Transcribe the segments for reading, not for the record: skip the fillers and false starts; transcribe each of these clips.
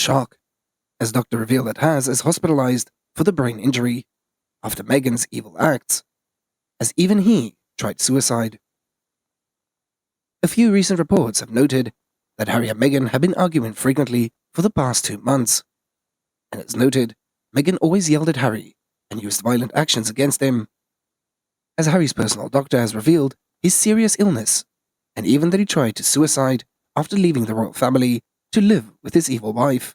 shock as doctor revealed that Haz is hospitalized for the brain injury after Meghan's evil acts, as even he tried suicide. A few recent reports have noted that Harry and Meghan have been arguing frequently for the past 2 months, and as noted, Meghan always yelled at Harry and used violent actions against him, as Harry's personal doctor has revealed his serious illness, and even that he tried to suicide after leaving the royal family to live with his evil wife.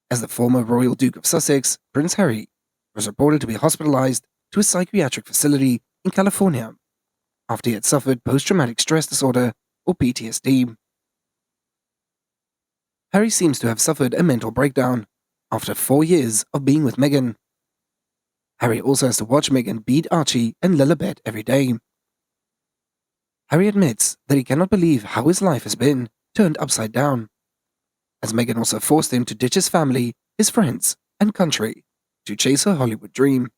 As the former Royal Duke of Sussex, Prince Harry, was reported to be hospitalized to a psychiatric facility in California after he had suffered post-traumatic stress disorder or PTSD. Harry seems to have suffered a mental breakdown after 4 years of being with Meghan. Harry also has to watch Meghan beat Archie and Lilibet every day. Harry admits that he cannot believe how his life has been turned upside down, as Meghan also forced him to ditch his family, his friends, and country to chase her Hollywood dream.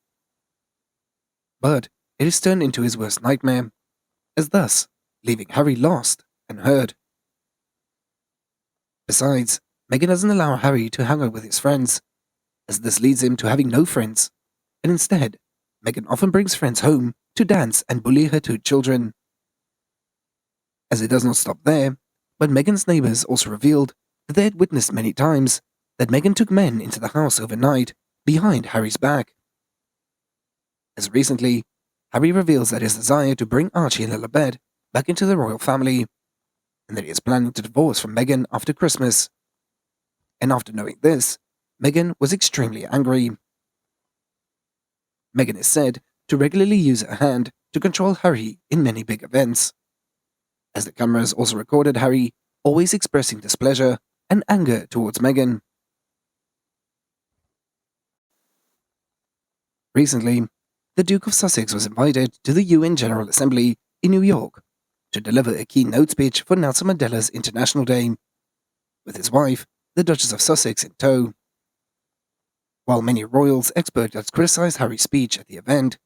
But it has turned into his worst nightmare, as thus leaving Harry lost and hurt. Besides, Meghan doesn't allow Harry to hang out with his friends, as this leads him to having no friends, and instead, Meghan often brings friends home to dance and bully her 2 children. As it does not stop there, but Meghan's neighbors also revealed that they had witnessed many times that Meghan took men into the house overnight behind Harry's back. As recently, Harry reveals that his desire to bring Archie and Lilibet back into the royal family, and that he is planning to divorce from Meghan after Christmas. And after knowing this, Meghan was extremely angry. Meghan is said to regularly use her hand to control Harry in many big events, as the cameras also recorded Harry always expressing displeasure and anger towards Meghan. Recently, the Duke of Sussex was invited to the UN General Assembly in New York to deliver a keynote speech for Nelson Mandela's International Day, with his wife, the Duchess of Sussex, in tow. While many royals experts had criticized Harry's speech at the event,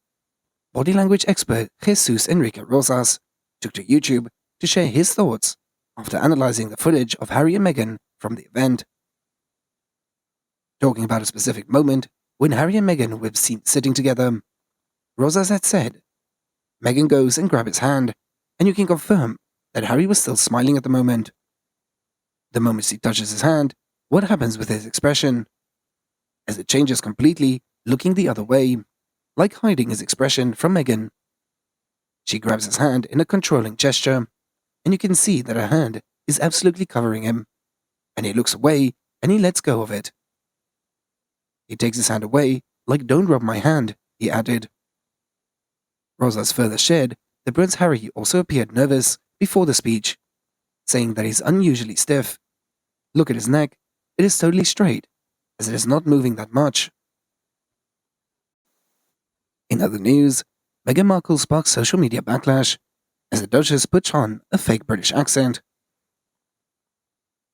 body language expert Jesus Enrique Rosas took to YouTube to share his thoughts after analyzing the footage of Harry and Meghan from the event. Talking about a specific moment when Harry and Meghan were seen sitting together, Rosas had said, "Meghan goes and grabs his hand, and you can confirm that Harry was still smiling at the moment. The moment she touches his hand, what happens with his expression? As it changes completely, looking the other way, like hiding his expression from Meghan. She grabs his hand in a controlling gesture, and you can see that her hand is absolutely covering him, and he looks away and he lets go of it. He takes his hand away, like 'don't rub my hand,' he added." Rosas further shared that Prince Harry also appeared nervous before the speech, saying that he's unusually stiff. "Look at his neck, it is totally straight, as it is not moving that much." In other news, Meghan Markle sparks social media backlash as the Duchess puts on a fake British accent.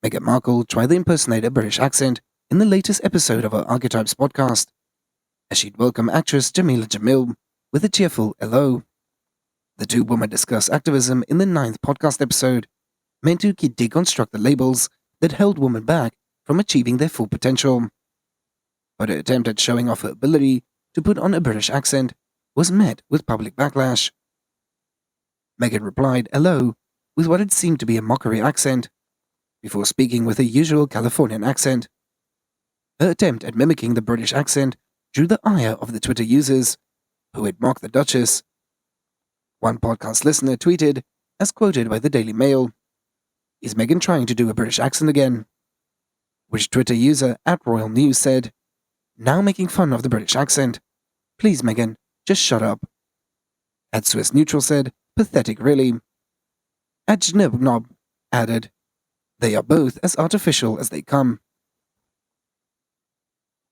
Meghan Markle tried to impersonate a British accent in the latest episode of her Archetypes podcast, as she'd welcome actress Jamila Jamil with a cheerful hello. The two women discuss activism in the 9th podcast episode, meant to deconstruct the labels that held women back from achieving their full potential. But her attempt at showing off her ability to put on a British accent was met with public backlash. Meghan replied hello with what had seemed to be a mockery accent, before speaking with her usual Californian accent. Her attempt at mimicking the British accent drew the ire of the Twitter users, who had mocked the Duchess. One podcast listener tweeted, as quoted by the Daily Mail, "Is Meghan trying to do a British accent again?" Which Twitter user @Royal News said, "Now making fun of the British accent. Please, Meghan, just shut up." @Swiss Neutral said, "Pathetic, really." @Jnibnob added, "They are both as artificial as they come."